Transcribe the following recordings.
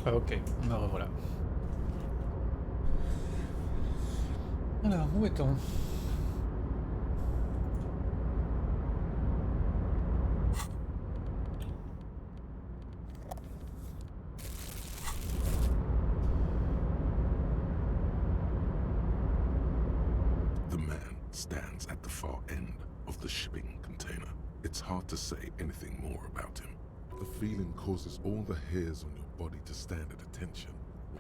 Ah, ok, me revoilà. Alors, où est-on? The man stands at the far end of the shipping container. It's hard to say anything more about him. The feeling causes all the hairs on your body to stand at attention.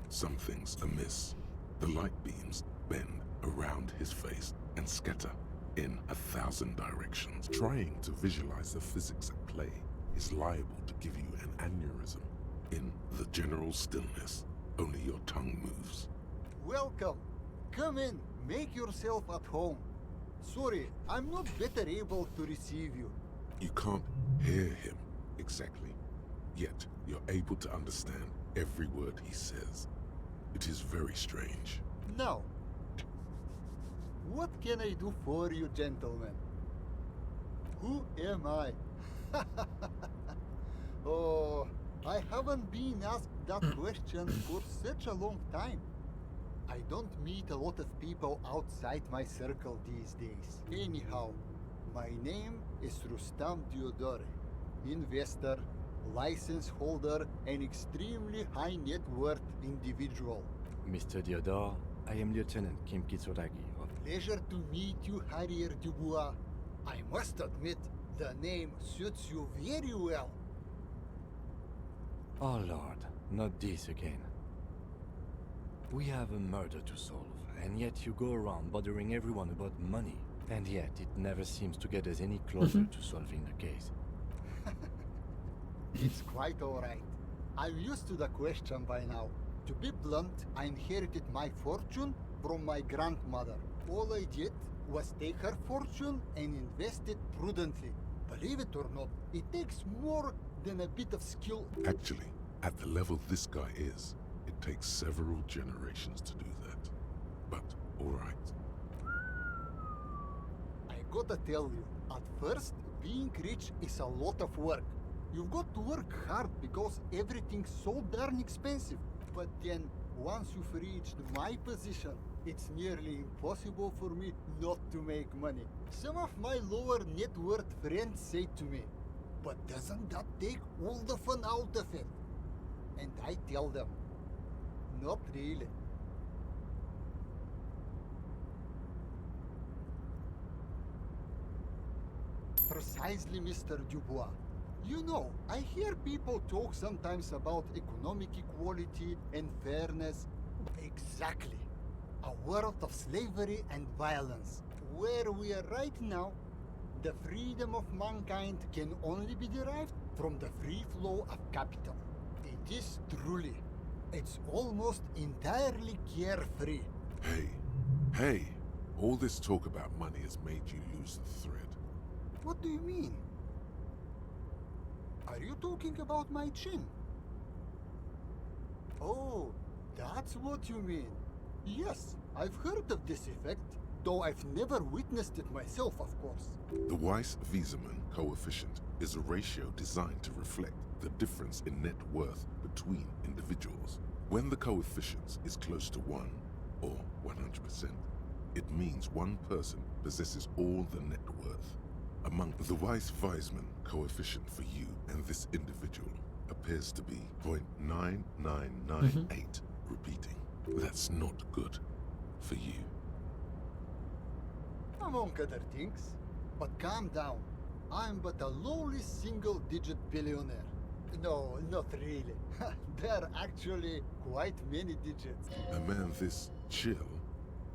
Something's amiss. The light beams bend around his face and scatter in 1,000 directions. Trying to visualize the physics at play is liable to give you an aneurysm. In the general stillness, only your tongue moves. Welcome. Come in. Make yourself at home. Sorry, I'm not better able to receive you. You can't hear him exactly, yet you're able to understand every word he says. It is very strange. Now, what can I do for you, gentlemen? Who am I? Oh, I haven't been asked that question for such a long time. I don't meet a lot of people outside my circle these days. Anyhow, my name is Rustam Diodore, investor, license holder, and extremely high net worth individual. Mr. Diodore, I am Lieutenant Kim Kitsuragi of... Pleasure to meet you, Harrier Dubois. I must admit, the name suits you very well. Oh Lord, not this again. We have a murder to solve, and yet you go around bothering everyone about money. And yet it never seems to get us any closer to solving the case. It's quite alright. I'm used to the question by now. To be blunt, I inherited my fortune from my grandmother. All I did was take her fortune and invest it prudently. Believe it or not, it takes more than a bit of skill. Actually, at the level this guy is, it takes several generations to do that. But, alright. I gotta tell you, at first, being rich is a lot of work. You've got to work hard because everything's so darn expensive. But then, once you've reached my position, it's nearly impossible for me not to make money. Some of my lower net worth friends say to me, but doesn't that take all the fun out of it? And I tell them, not really. Precisely, Mr. Dubois. You know, I hear people talk sometimes about economic equality and fairness. Exactly. A world of slavery and violence. Where we are right now, the freedom of mankind can only be derived from the free flow of capital. It is truly, it's almost entirely carefree. Hey, all this talk about money has made you lose the thread. What do you mean? Are you talking about my chin? Oh, that's what you mean. Yes, I've heard of this effect, though I've never witnessed it myself, of course. The Weiss-Wieserman coefficient is a ratio designed to reflect the difference in net worth between individuals. When the coefficient is close to 1, or 100%, it means one person possesses all the net worth. Among the Weiss-Wieserman coefficient for you and this individual appears to be 0.9998, repeating. That's not good for you. Among other things. But calm down. I'm but a lowly single-digit billionaire. No, not really. There are actually quite many digits. A man this chill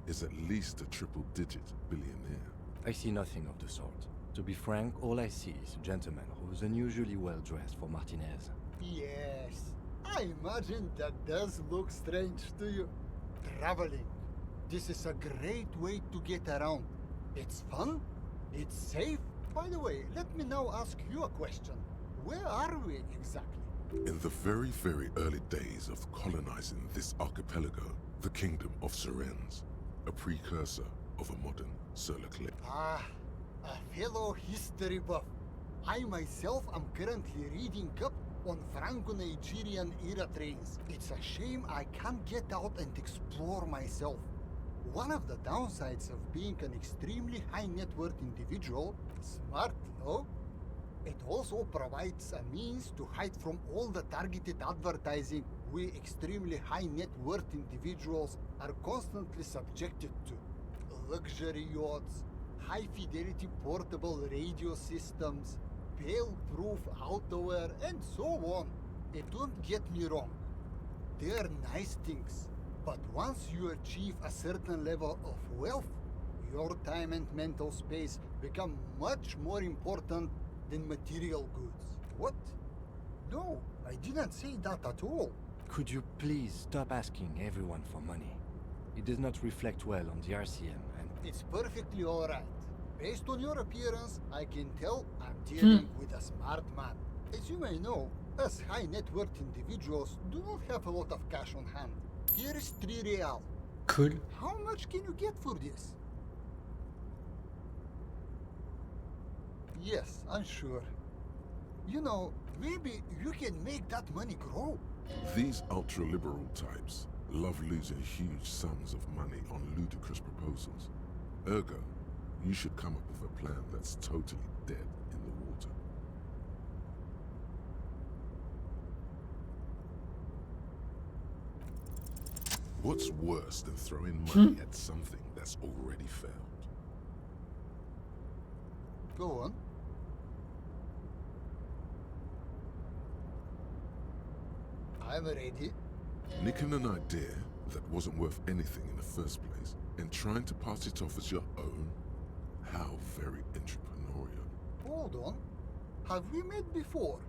is at least a triple-digit billionaire. I see nothing of the sort. To be frank, all I see is a gentleman who's unusually well dressed for Martinez. Yes, I imagine that does look strange to you. Traveling. This is a great way to get around. It's fun, it's safe. By the way, let me now ask you a question. Where are we exactly? In the very, very early days of colonizing this archipelago, the kingdom of Sirens, a precursor of a modern solar eclipse. Ah, a fellow history buff. I myself am currently reading up on Franco-Nigerian era trains. It's a shame I can't get out and explore myself. One of the downsides of being an extremely high net worth individual, smart, no? It also provides a means to hide from all the targeted advertising we extremely high net worth individuals are constantly subjected to. Luxury yachts, high fidelity portable radio systems, fail-proof outerwear, and so on. And don't get me wrong, they're nice things, but once you achieve a certain level of wealth, your time and mental space become much more important than material goods. What? No, I didn't say that at all. Could you please stop asking everyone for money? It does not reflect well on the RCM and... It's perfectly alright. Based on your appearance, I can tell I'm dealing with a smart man. As you may know, us high net worth individuals do not have a lot of cash on hand. Here is 3 real. Cool. How much can you get for this? Yes, I'm sure. You know, maybe you can make that money grow. These ultra-liberal types love losing huge sums of money on ludicrous proposals. Ergo, you should come up with a plan that's totally dead in the water. What's worse than throwing money at something that's already failed? Go on. I'm ready. Nicking an idea that wasn't worth anything in the first place and trying to pass it off as your own? How very entrepreneurial. Hold on. Have we met before?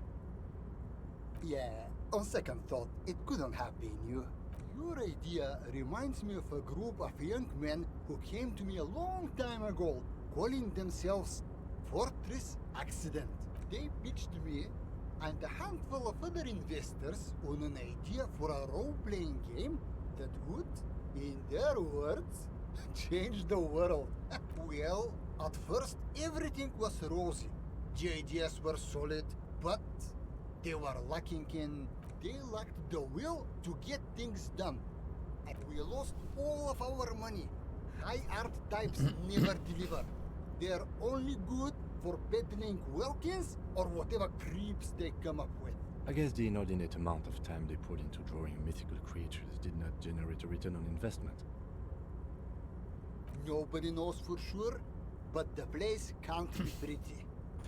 Yeah, on second thought, it couldn't have been you. Your idea reminds me of a group of young men who came to me a long time ago, calling themselves Fortress Accident. They pitched me and a handful of other investors on an idea for a role-playing game that would, in their words, change the world. Well, at first everything was rosy. The ideas were solid, but they were lacking in... They lacked the will to get things done. And we lost all of our money. High art types never deliver. They're only good for peddling Wilkins or whatever creeps they come up with. I guess the inordinate amount of time they put into drawing mythical creatures did not generate a return on investment. Nobody knows for sure, but the place can't be pretty.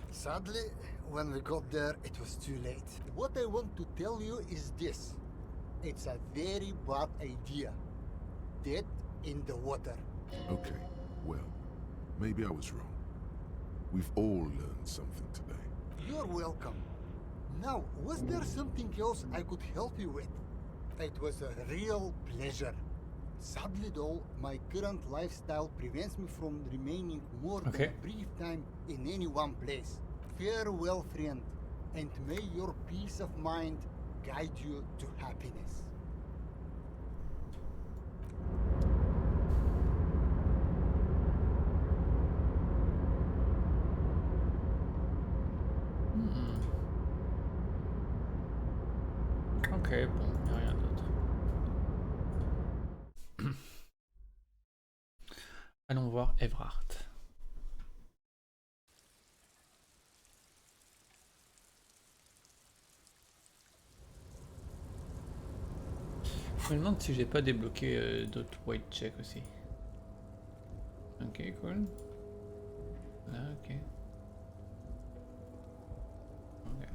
Sadly, when we got there, it was too late. What I want to tell you is this. It's a very bad idea. Dead in the water. Okay, well, maybe I was wrong. We've all learned something today. You're welcome. Now, was there something else I could help you with? It was a real pleasure. Sadly though, my current lifestyle prevents me from remaining more than a brief time in any one place. Farewell, friend, and may your peace of mind guide you to happiness. Ok, bon, il n'y a rien d'autre. Allons voir Everhart. Je me demande si j'ai pas débloqué d'autres white checks aussi. Ok, cool. Là, ok. Ok.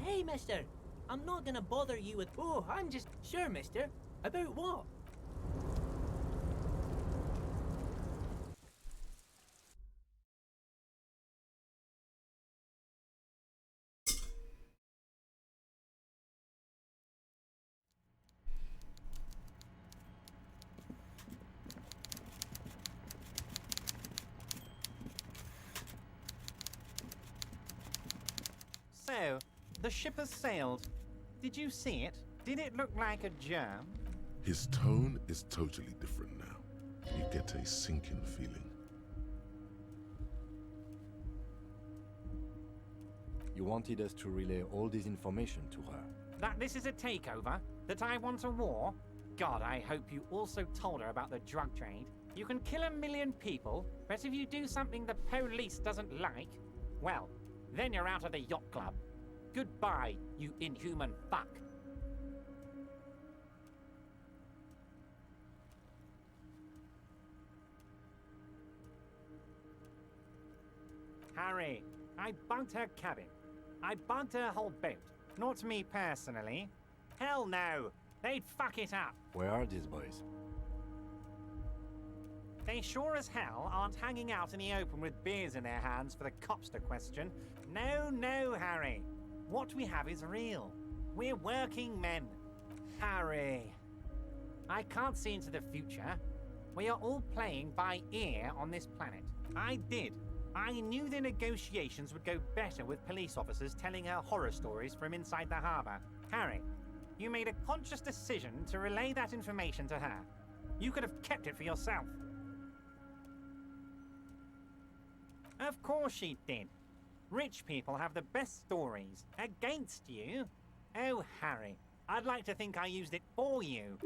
Hey, mister. I'm not gonna bother you with... Oh, I'm just... Sure, mister. About what? So, the ship has sailed. Did you see it? Did it look like a germ? His tone is totally different now. You get a sinking feeling. You wanted us to relay all this information to her. That this is a takeover? That I want a war? God, I hope you also told her about the drug trade. You can kill 1,000,000 people, but if you do something the police doesn't like, well, then you're out of the yacht club. Goodbye, you inhuman fuck. Harry, I bugged her cabin. I bugged her whole boat. Not me personally. Hell no! They'd fuck it up. Where are these boys? They sure as hell aren't hanging out in the open with beers in their hands for the cops to question. No, no, Harry. What we have is real. We're working men. Harry. I can't see into the future. We are all playing by ear on this planet. I did. I knew the negotiations would go better with police officers telling her horror stories from inside the harbour. Harry, you made a conscious decision to relay that information to her. You could have kept it for yourself. Of course she did. Rich people have the best stories. Against you? Oh, Harry, I'd like to think I used it for you.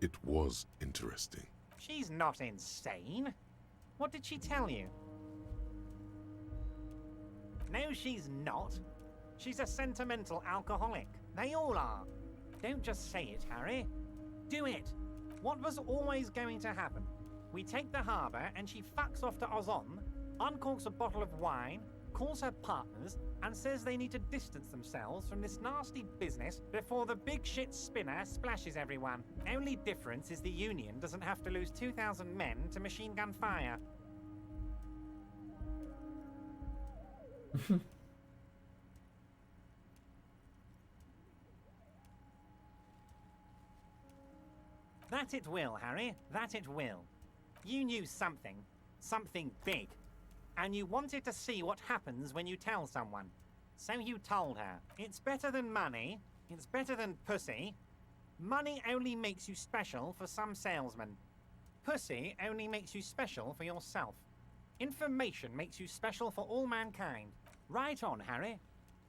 It was interesting. She's not insane. What did she tell you? No, she's not. She's a sentimental alcoholic. They all are. Don't just say it, Harry. Do it. What was always going to happen? We take the harbour and she fucks off to Ozon, uncorks a bottle of wine, calls her partners, and says they need to distance themselves from this nasty business before the big shit spinner splashes everyone. Only difference is the Union doesn't have to lose 2,000 men to machine gun fire. That it will, Harry. That it will. You knew something. Something big. And you wanted to see what happens when you tell someone. So you told her. It's better than money. It's better than pussy. Money only makes you special for some salesmen. Pussy only makes you special for yourself. Information makes you special for all mankind. Right on, Harry.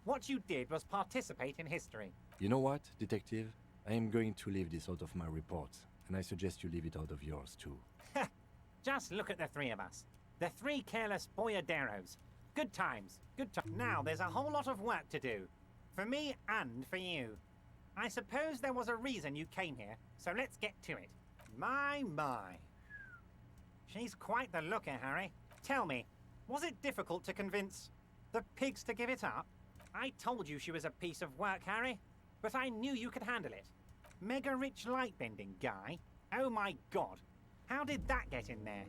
What you did was participate in history. You know what, detective? I am going to leave this out of my reports, and I suggest you leave it out of yours too. Just look at the three of us. The three careless boyaderos. Good times, good times. Now there's a whole lot of work to do. For me and for you. I suppose there was a reason you came here, so let's get to it. My. She's quite the looker, Harry. Tell me, was it difficult to convince the pigs to give it up? I told you she was a piece of work, Harry, but I knew you could handle it. Mega rich light-bending guy? Oh my god, how did that get in there?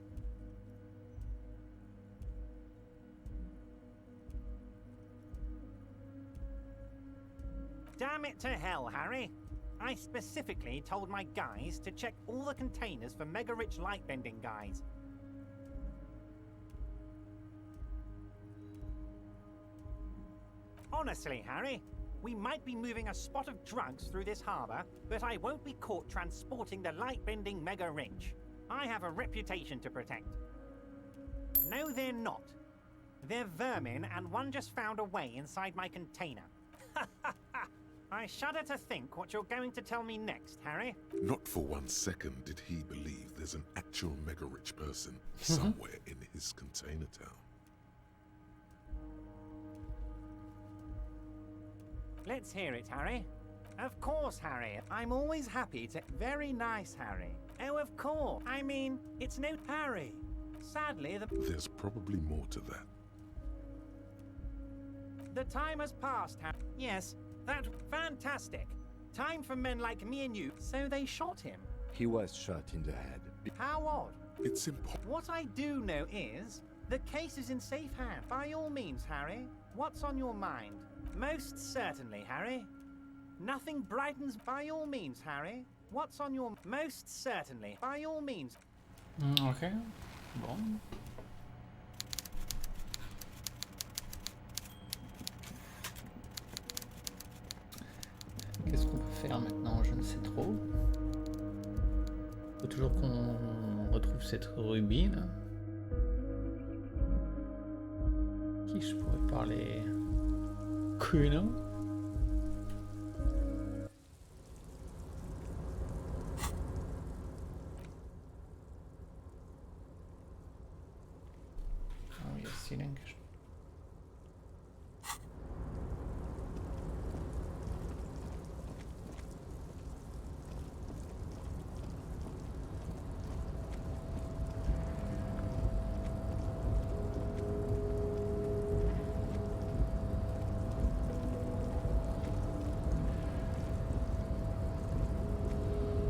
Damn it to hell, Harry. I specifically told my guys to check all the containers for mega rich light-bending guys. Honestly, Harry, we might be moving a spot of drugs through this harbour, but I won't be caught transporting the light-bending mega rich. I have a reputation to protect. No, they're not. They're vermin, and one just found a way inside my container. I shudder to think what you're going to tell me next, Harry. Not for 1 second did he believe there's an actual mega-rich person somewhere in his container town. Let's hear it, Harry. Of course, Harry. I'm always happy to... Very nice, Harry. Oh, of course. I mean, it's no Harry. Sadly, There's probably more to that. the time has passed, Harry. Yes, that... Fantastic. Time for men like me and you. So they shot him. He was shot in the head. How odd. It's impossible. What I do know is... The case is in safe hands. By all means, Harry. What's on your mind? Most certainly, Harry. Nothing brightens... By all means, Harry. What's on your... Most certainly. By all means. Ok. Bon. faire maintenant? Je ne sais trop. Faut toujours qu'on retrouve cette rubis là. Qui je pourrais parler? Kuno? Oh, il y a Sinon que je...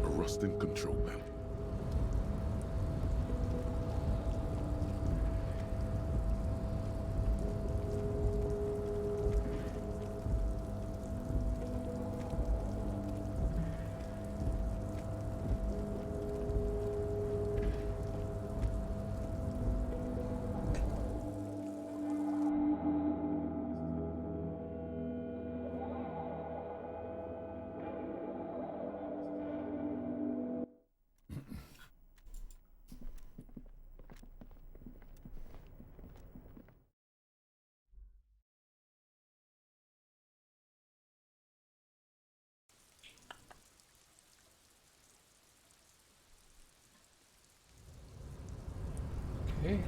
A rusting control panel. Okay.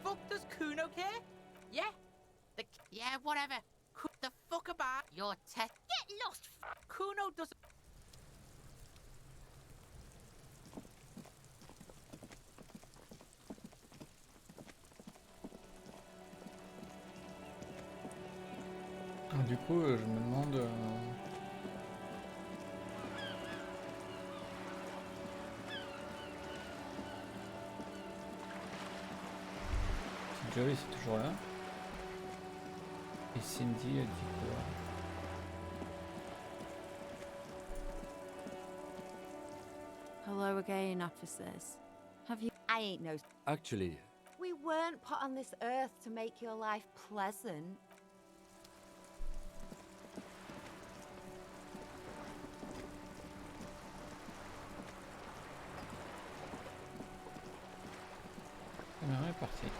Fuck, does Kuno care? Yeah? Yeah, whatever. The fuck about your test. Get lost. Kuno doesn't. Ah, du coup, je me demande... si Joey c'est toujours là. Et Cindy, elle dit quoi? Hello again, officers. Have you... I ain't no... Actually, We weren't put on this earth to make your life pleasant. Caméra est partie.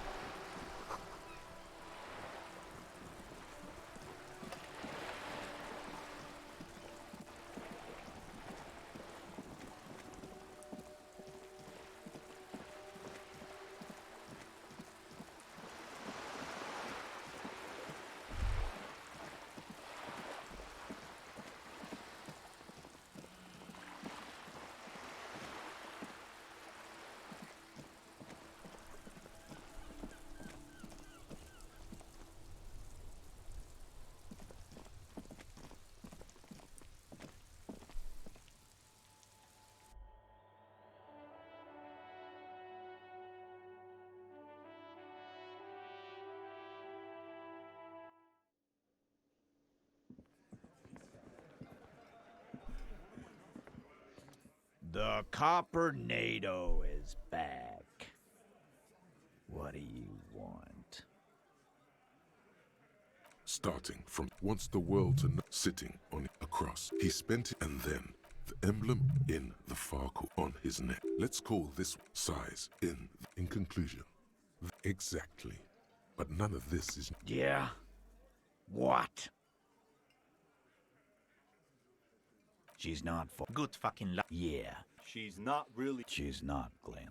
The Coppernado is back. What do you want? Starting from wants the world to know, sitting on a cross. He spent it, and then the emblem in the far on his neck. Let's call this size in conclusion. Exactly. But none of this is... Yeah? What? She's not good fucking yeah. She's not really. She's not, Glenn.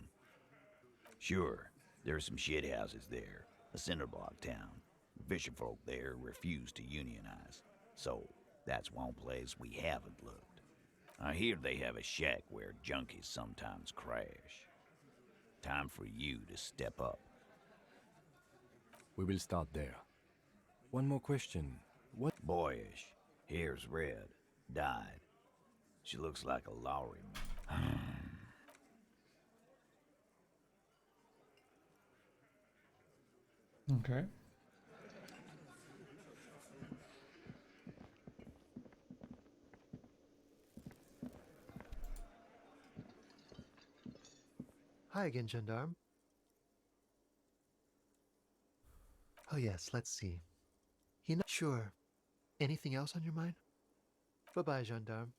Sure, there's some shit houses there. A cinder block town. Fisherfolk there refuse to unionize. So, that's one place we haven't looked. I hear they have a shack where junkies sometimes crash. Time for you to step up. we will start there. One more question. What? Boyish. Hair's red. Dyed. She looks like a lorry. Okay. Hi again, gendarme. Oh yes, let's see. Sure. Anything else on your mind? Bye-bye, gendarme.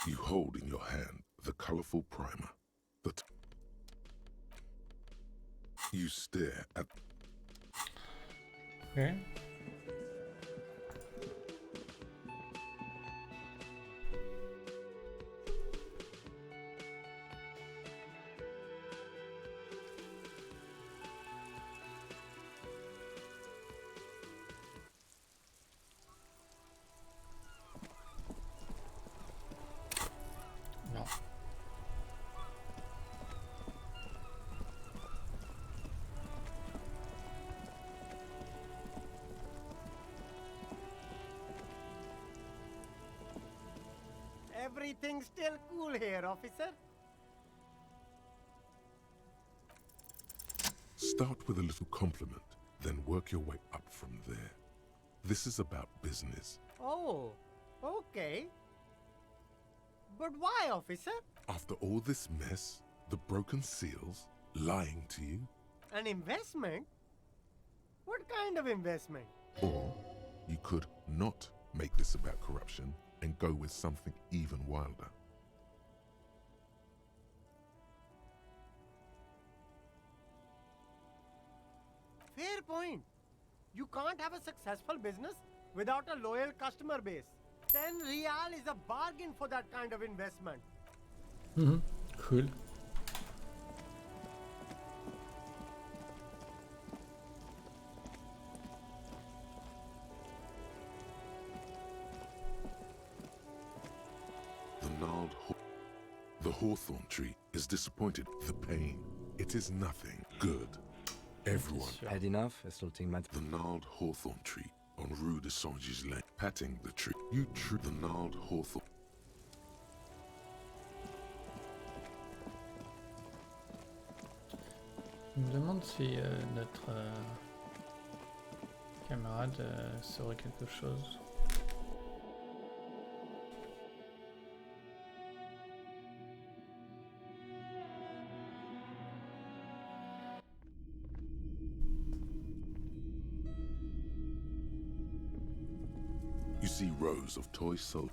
You hold in your hand the colorful primer. You stare at Okay. Non. Everything's still cool here, officer. Start with a little compliment, then work your way up from there. This is about business. Oh, okay. But why, officer? After all this mess, the broken seals, lying to you, An investment? What kind of investment? or you could not make this about corruption and go with something even wilder. Fair point. You can't have a successful business without a loyal customer base. 10 real is a bargain for that kind of investment. Cool. The hawthorn tree is disappointed. The pain, it is nothing good. Everyone. Had enough? Assaulting my... The gnarled hawthorn tree on Rue de Saint-Gislain. Patting the tree. You true the gnarled hawthorn. Je me demande si notre camarade saurait quelque chose. You see rows of toy soldiers.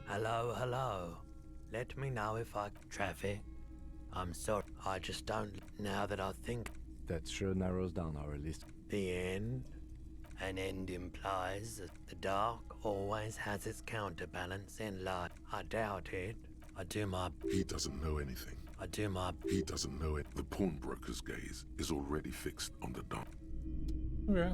Hello, hello. Let me know if I... Traffic. I'm sorry, I just don't... Now that I think... That sure narrows down our list. The end? An end implies that the dark always has its counterbalance in light. I doubt it. I do my... He doesn't know anything. I do my... He doesn't know it. The pawnbroker's gaze is already fixed on the dark. Okay.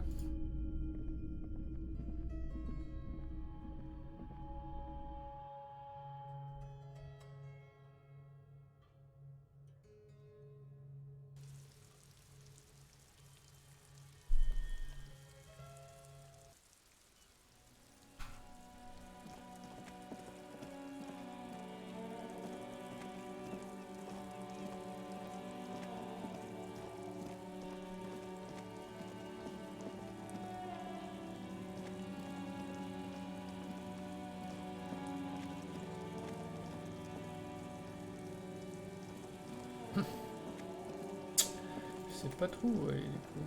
Je sais pas trop où aller du coup.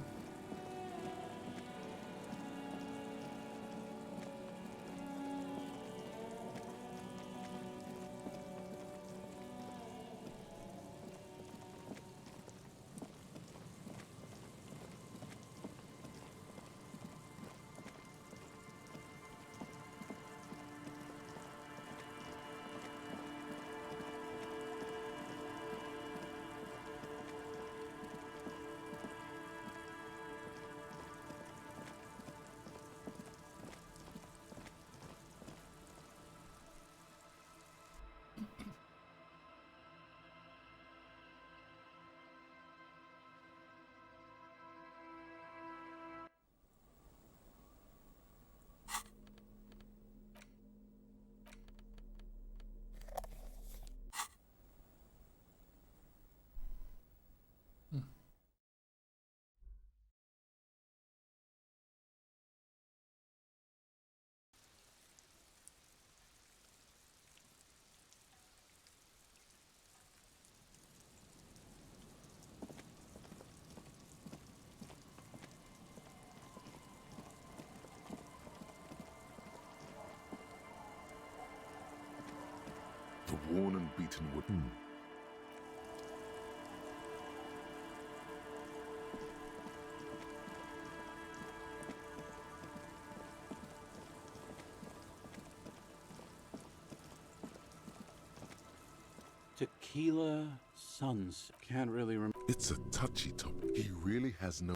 worn and beaten wood. Tequila Suns. Can't really remember. It's a touchy topic. He really has no...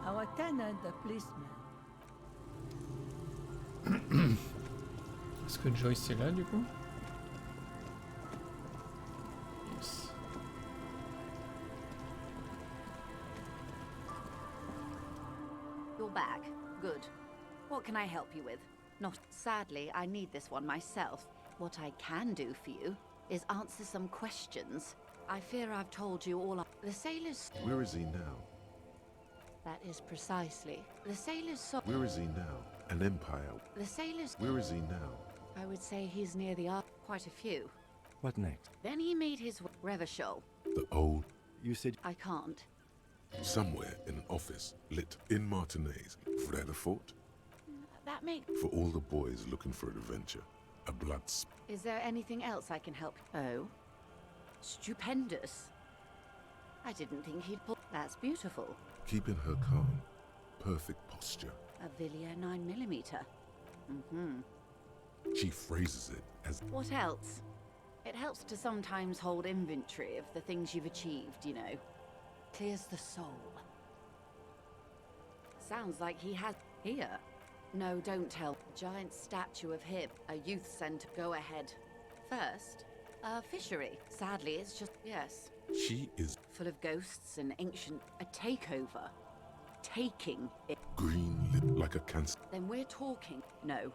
Our tenant, the policeman. Est-ce que Joyce est là du coup? Yes. You're back. Good. What can I help you with? Not sadly, I need this one myself. What I can do for you is answer some questions. I fear I've told you all. The sailors. Where is he now? That is precisely. The sailors saw. Where is he now? An empire. The sailors. Where is he now? I would say he's near the ark. Quite a few. What next? Then he made his Revachol. The old... You said... I can't. Somewhere in an office, lit in Martinez. Fort. That makes. For all the boys looking for adventure. A blood... Is there anything else I can help? Oh. Stupendous. I didn't think he'd pull. That's beautiful. Keeping her calm. Perfect posture. A Villiers 9mm. Mm-hmm. She phrases it as... What else? It helps to sometimes hold inventory of the things you've achieved, you know. Clears the soul. Sounds like he has... Here. No, don't tell. Giant statue of him. A youth center. Go ahead. First, a fishery. Sadly, it's just... Yes. She is... Full of ghosts and ancient... A takeover. Taking it. Green lit like a cancer. Then we're talking. No.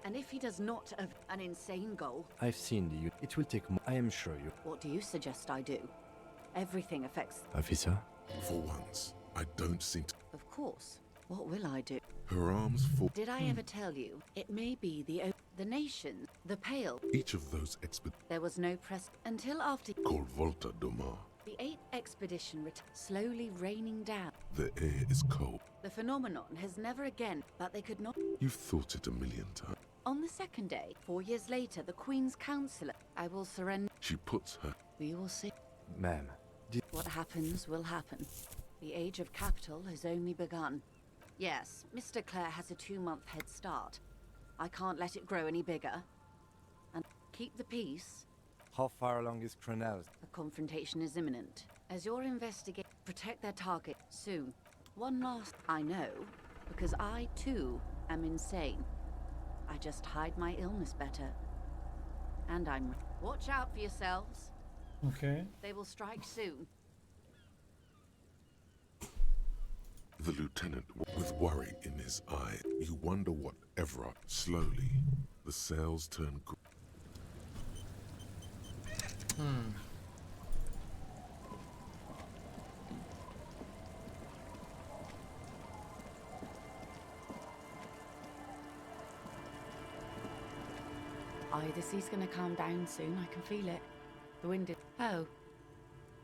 And if he does not have an insane goal... I've seen the... It will take more. I am sure you... What do you suggest I do? Everything affects... Officer? For once, I don't seem to... Of course. What will I do? Her arms fall... Did I ever tell you? It may be the nation, the Pale. Each of those There was no press until after... Called Volta Domar. The 8th expedition slowly raining down. The air is cold. The phenomenon has never again, but they could not... You've thought it a million times. On the second day, 4 years later, the Queen's Counselor... I will surrender... She puts her... We will see. Ma'am. What happens will happen. The age of capital has only begun. Yes, Mr. Clare has a 2-month head start. I can't let it grow any bigger. And keep the peace. How far along is Cronell's? A confrontation is imminent. As your investigate, protect their target soon. One last... I know, because I, too, am insane. I just hide my illness better. And I'm... Watch out for yourselves. Okay. They will strike soon. The lieutenant, with worry in his eye, you wonder what Everard. Slowly, the sails turn. The sea's gonna calm down soon. I can feel it. The wind is... Oh.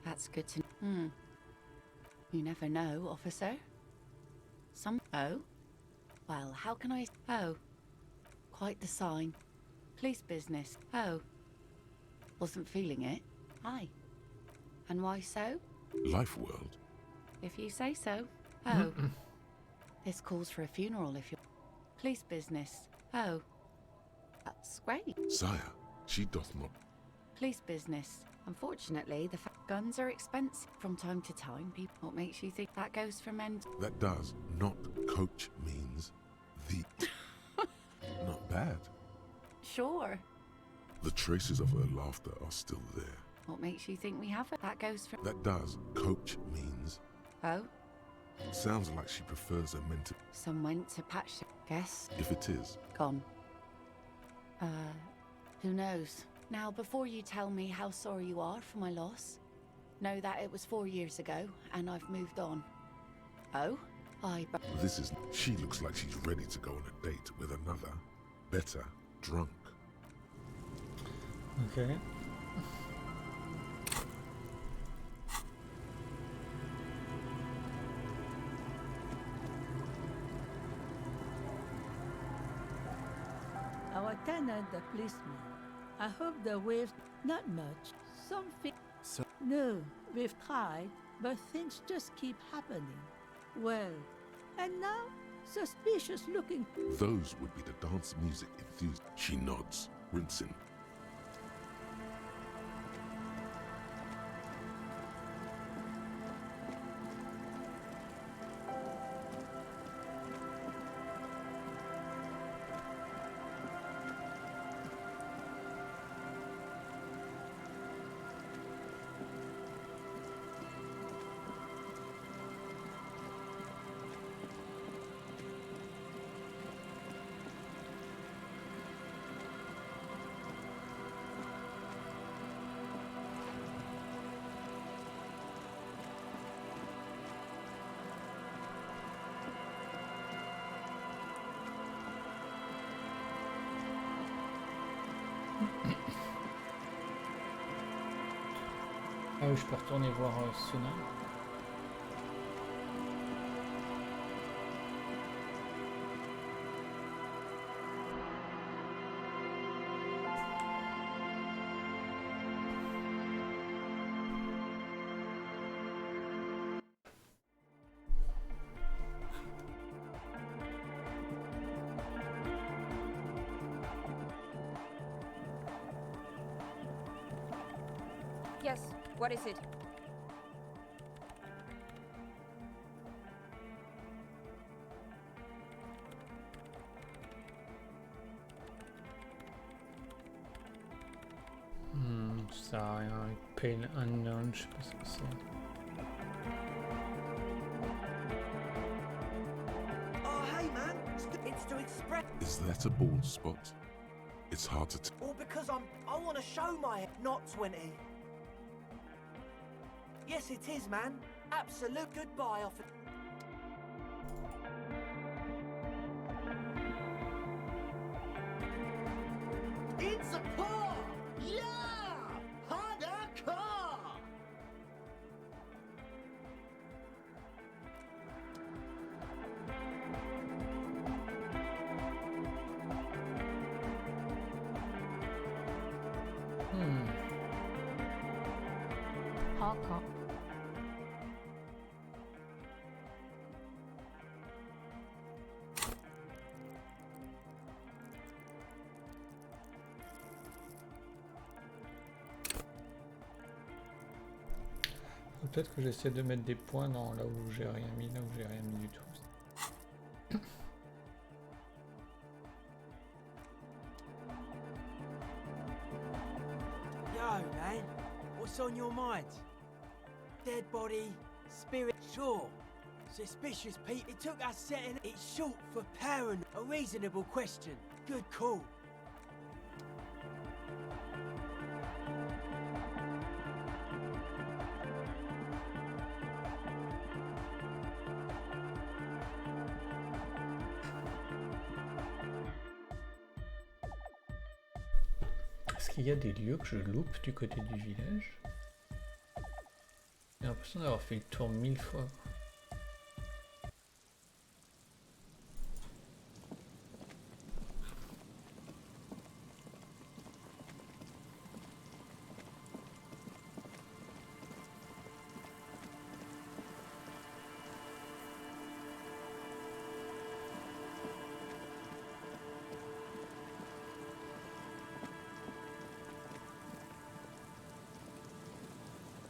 That's good to... You never know, officer. Oh? Well, how can I... Oh. Quite the sign. Police business. Oh. Wasn't feeling it. Aye. And why so? Life world. If you say so. Oh. This calls for a funeral if you're... Police business. Oh. That's great. Sire, she doth not... Police business. Unfortunately, the guns are expensive. From time to time, people... What makes you think that goes for men? That does. Not coach means the... Not bad. Sure. The traces of her laughter are still there. What makes you think we have it? That goes for... That does. Coach means... Oh? Sounds like she prefers her men to... Some went to patch... Guess? If it is. Gone. Who knows? Now, before you tell me how sorry you are for my loss, know that it was 4 years ago, and I've moved on. Oh? This is... She looks like she's ready to go on a date with another. Better. Drunk. Okay. Our tenant, the policeman. I hope the waves not much. Something. So No, we've tried, but things just keep happening. Well, and now, suspicious looking. Those would be the dance music enthusiasts. She nods, rinsing. Ah oui, je peux retourner voir Sinon. Yes, what is it? Ça sert à rien avec Pain Unknown, je sais pas ce que c'est. Oh, hey man, it's to express. Is that a bald spot? It's hard to All because I want to show my not 20. Yes, it is, man. Absolute goodbye off. It's a car! Yeah! Had a car! Hardcore. Peut-être que j'essaie de mettre des points dans là où j'ai rien mis, là où j'ai rien mis du tout. Yo, man. What's on your mind? Dead body, spirit, sure. Suspicious Pete. It took us setting it's short for parent. A reasonable question. Good call. Est-ce qu'il y a des lieux que je loupe du côté du village? J'ai l'impression d'avoir fait le tour 1000 fois.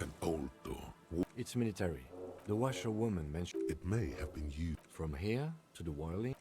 an old door. It's military. The washerwoman mentioned It may have been used. from here to the Warling.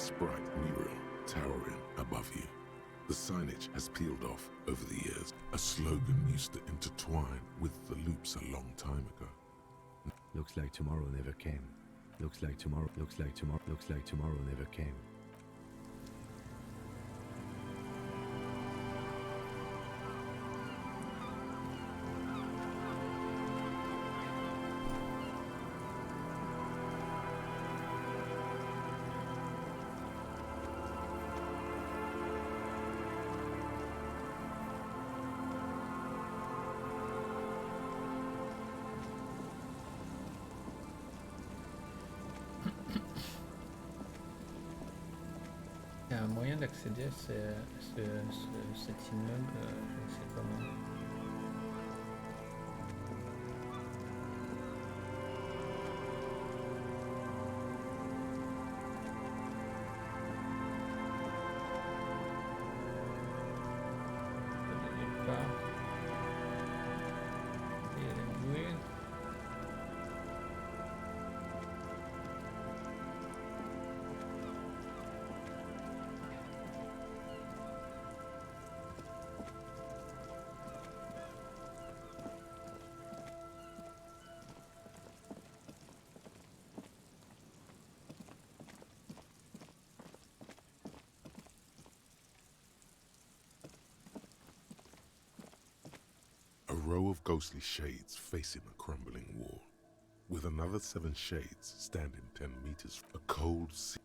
this bright mural towering above you. The signage has peeled off over the years. A slogan used to intertwine with the loops a long time ago. Looks like tomorrow never came. Looks like tomorrow never came. Il y a un moyen d'accéder à cet immeuble, je ne sais comment. Nulle part. Il y a la bouée. A row of ghostly shades facing a crumbling wall, with another 7 shades standing 10 meters. A cold sea.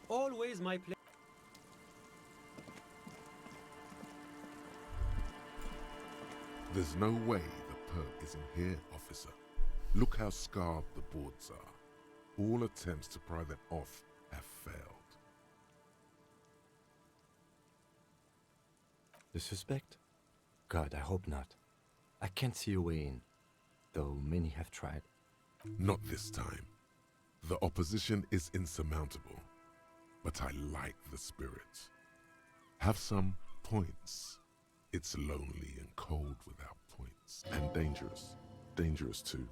Always my place. There's no way the perk isn't here, officer. Look how scarred the boards are. All attempts to pry them off have failed. The suspect? God, I hope not. I can't see a way in, though many have tried. Not this time. The opposition is insurmountable, but I like the spirit. Have some points. It's lonely and cold without points, and dangerous. Dangerous too.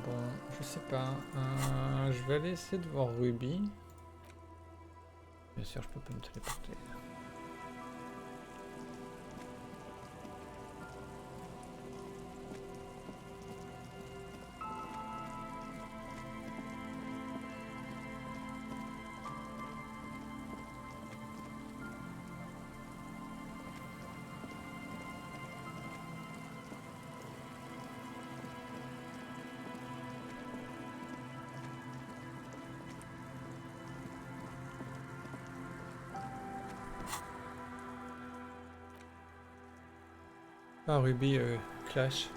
Bon, je sais pas. Je vais aller essayer de voir Ruby. Bien sûr, je peux pas me téléporter. Ah, Ruby Clash.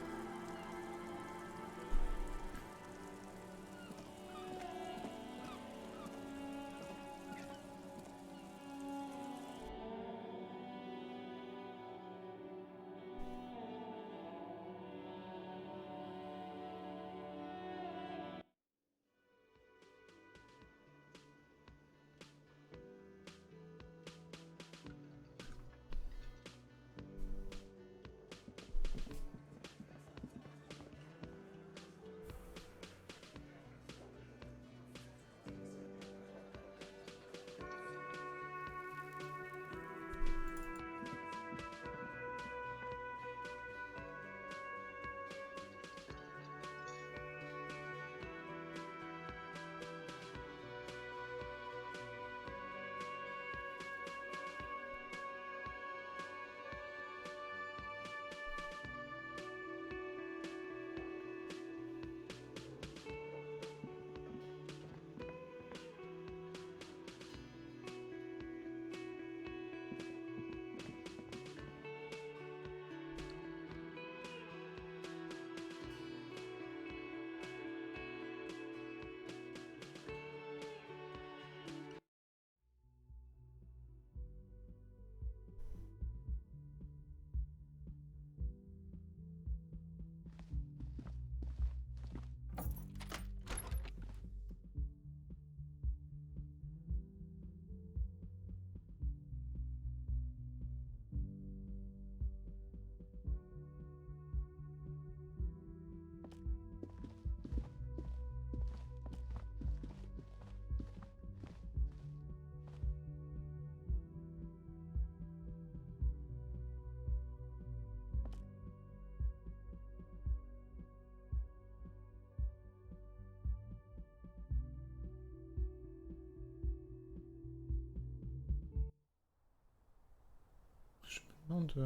Non de...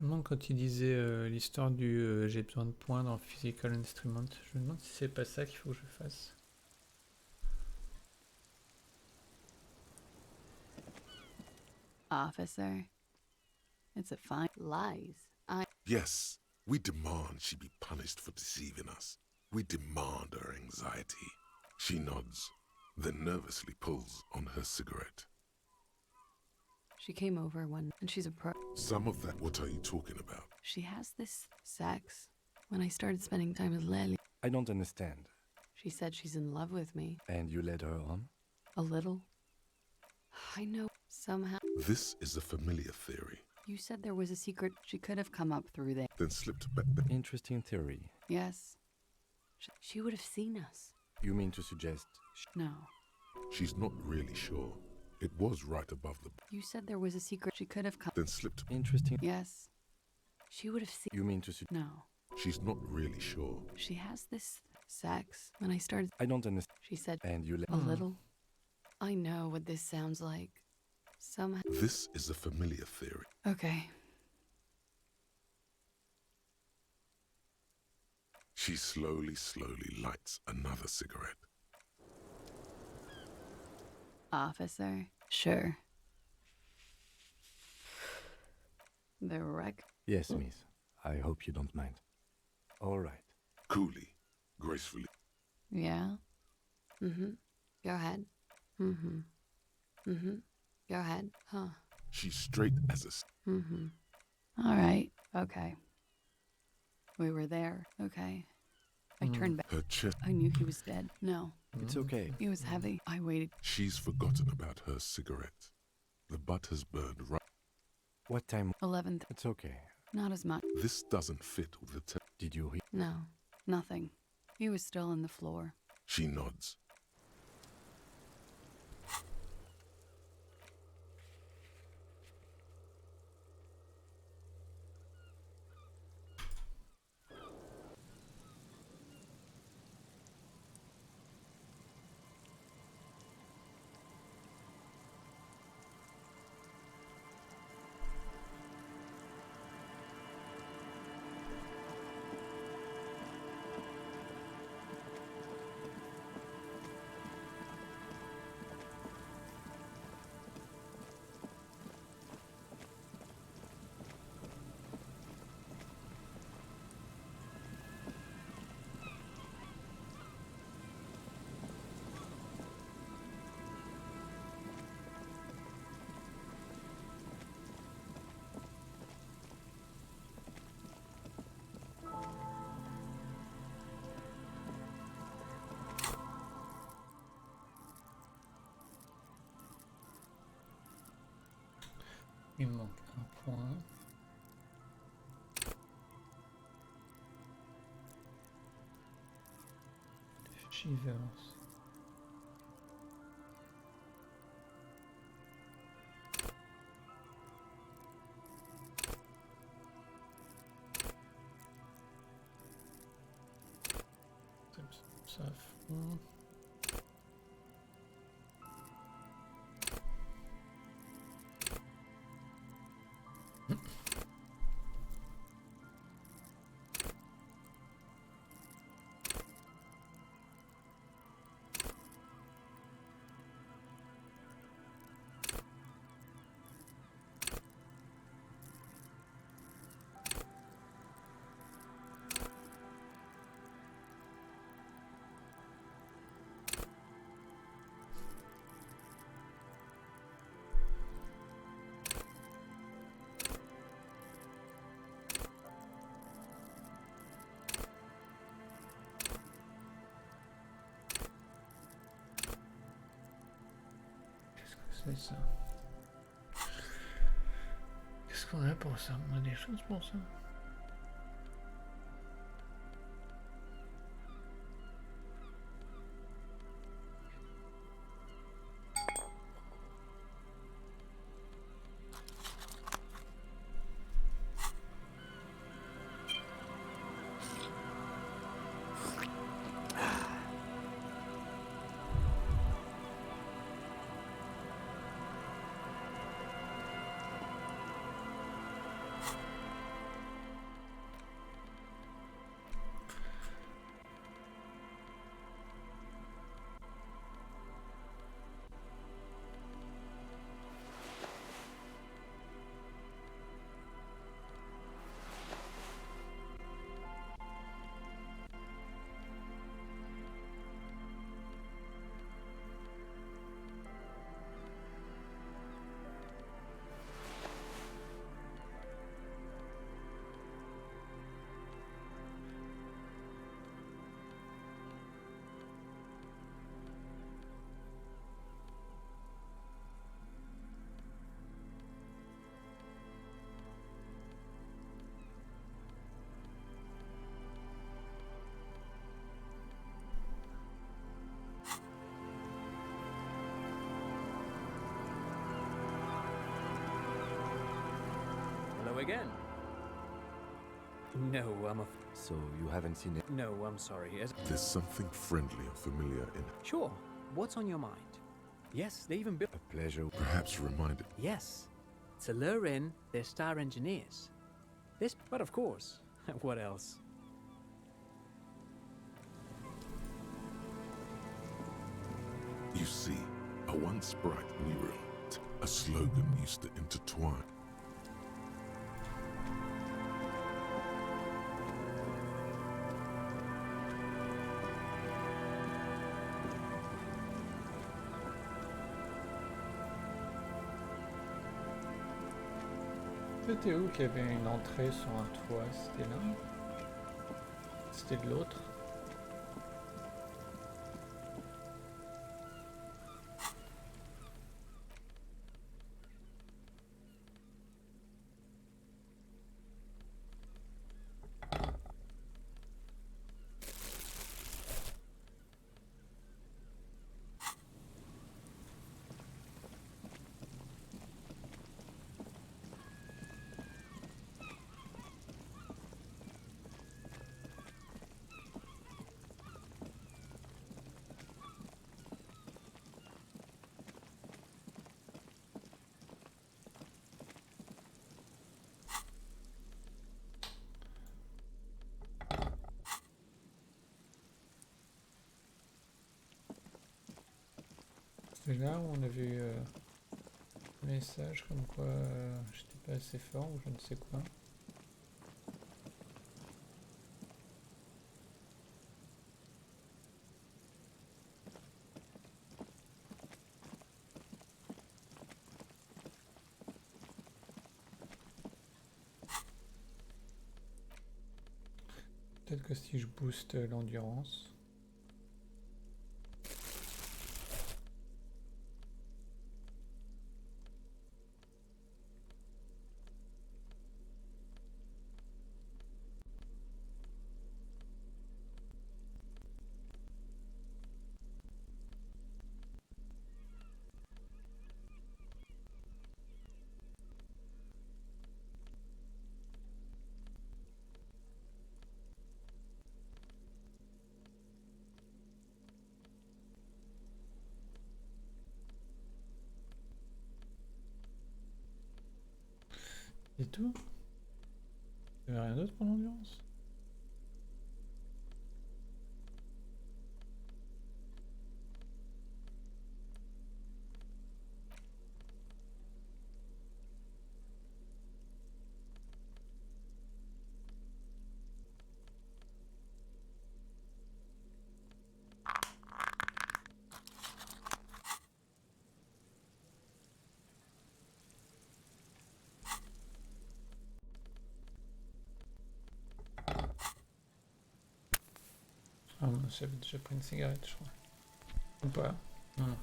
Non, quand il disait l'histoire du j'ai besoin de points dans Physical Instrument, je me demande si c'est pas ça qu'il faut que je fasse. Officer, it's a fine lies. Yes, we demand she be punished for deceiving us. We demand her anxiety. She nods, then nervously pulls on her cigarette. She came over and she's a pro. Some of that, what are you talking about? She has this sex. When I started spending time with Lely, I don't understand. she said she's in love with me. And you led her on? A little. I know. Somehow. This is a familiar theory. You said there was a secret. She could have come up through there. Then slipped back. Interesting theory. Yes. She would have seen us. You mean to suggest... No. She's not really sure. It was right above the... You said there was a secret. She could have come... Then slipped... Interesting... Yes. She would have seen... You mean to No. She's not really sure. She has this sex. When I started... I don't understand. She said... And you... A little. I know what this sounds like. Somehow... This is a familiar theory. Okay. She slowly lights another cigarette. Officer? Sure. The wreck? Yes, miss. I hope you don't mind. All right. Coolly, gracefully. Yeah? Mm-hmm. Go ahead. Mm-hmm. Mm-hmm. Go ahead. Huh. She's straight as a... Mm-hmm. All right. Okay. We were there. Okay. I turned back. Her chest... I knew he was dead. No. It's okay. He was heavy. I waited. She's forgotten about her cigarette. The butt has burned right... What time? 11th. It's okay. Not as much. This doesn't fit with the... Did you hear? No. Nothing. He was still on the floor. She nods. Il me manque un point. Shivers. Ça fond. C'est ça. Qu'est-ce qu'on a pour ça? On a des choses pour ça. Hello again. No, So you haven't seen it? No, I'm sorry. There's something friendly and familiar in Sure. What's on your mind? Yes, they even built... A pleasure. perhaps reminded. Yes. To lure in their star engineers. But of course, what else? You see, a once bright mirror, a slogan used to intertwine. C'était où qu'il y avait une entrée sur un toit? C'était là? C'était de l'autre? C'est là où on a vu un message comme quoi j'étais pas assez fort ou je ne sais quoi. Peut-être que si je booste l'endurance. C'est tout? Il n'y avait rien d'autre pour l'endurance? Ah non, j'avais déjà pris une cigarette, je crois. Ou pas? Non.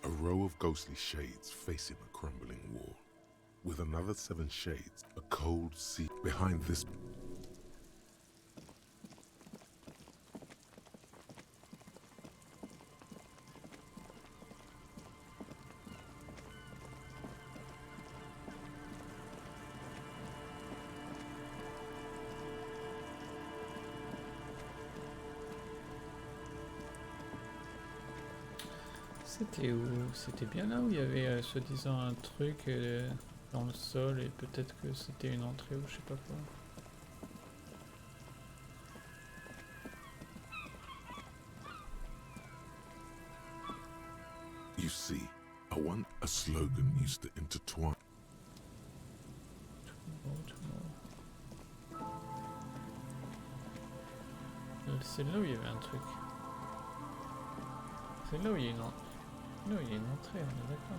A row of ghostly shades facing a crumbling wall. With another 7 shades, a cold sea behind this. C'était où? C'était bien là où il y avait soi-disant un truc dans le sol et peut-être que c'était une entrée ou je sais pas quoi. You see, a slogan used to intertwine. C'est là où il y avait un truc. C'est là où il y a une entrée. Là où il y a une entrée, on est d'accord.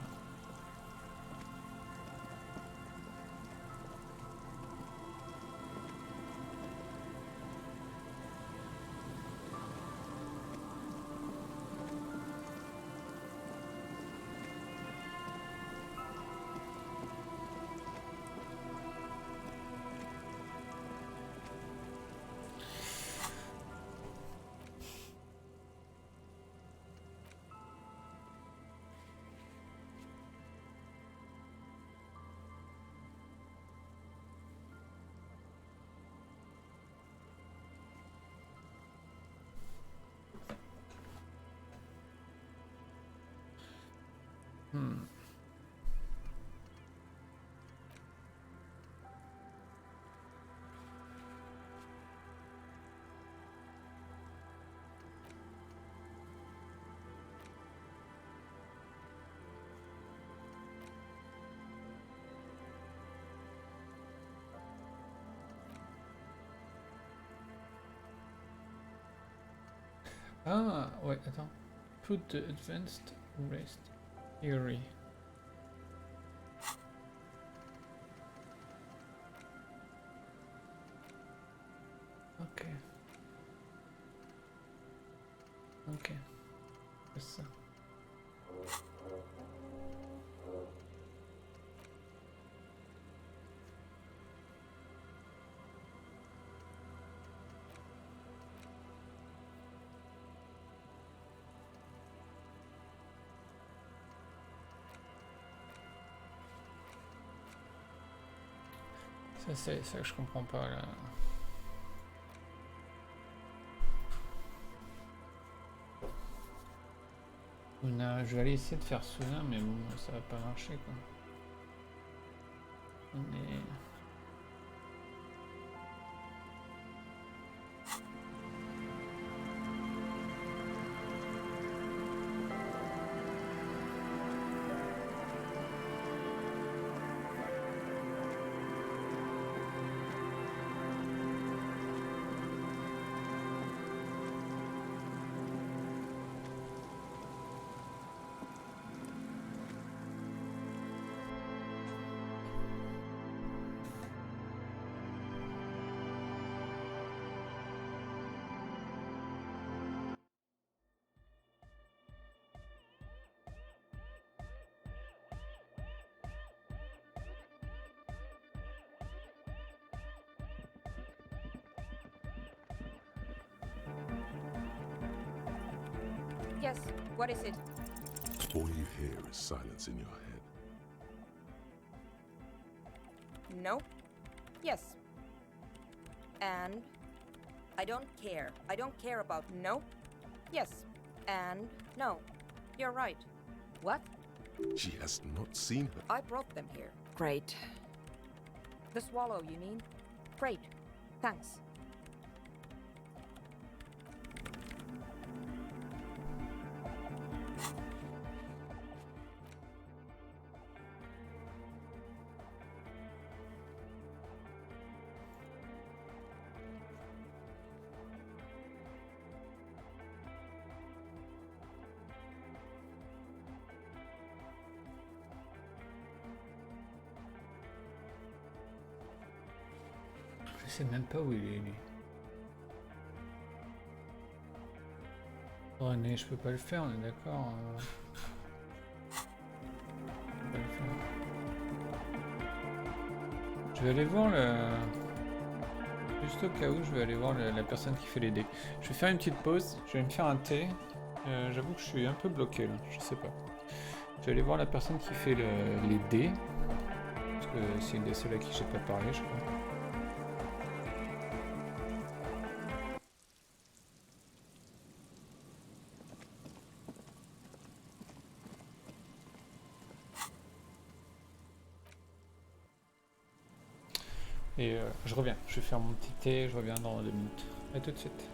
Hmm. Ah, ouais, attends. Put the advanced rest theory. Ok. Ok. C'est ça. Ça, c'est ça que je comprends pas là. Je vais aller essayer de faire cela, mais bon, ça va pas marcher quoi. On est... Yes, what is it? All you hear is silence in your head. No. Yes. And I don't care. I don't care about no. Yes. And no. You're right. What? She has not seen her. I brought them here. Great. The swallow, you mean? Great. Thanks. Je sais même pas où il est lui. René, je peux pas le faire, on est d'accord. Je peux pas le faire. Je vais aller voir le... Juste au cas où, je vais aller voir la personne qui fait les dés. Je vais faire une petite pause, je vais me faire un thé. J'avoue que je suis un peu bloqué là, je sais pas. Je vais aller voir la personne qui fait les dés. Parce que c'est une des seules à qui j'ai pas parlé, je crois. Et je reviens, je vais faire mon petit thé, je reviens dans 2 minutes. A tout de suite.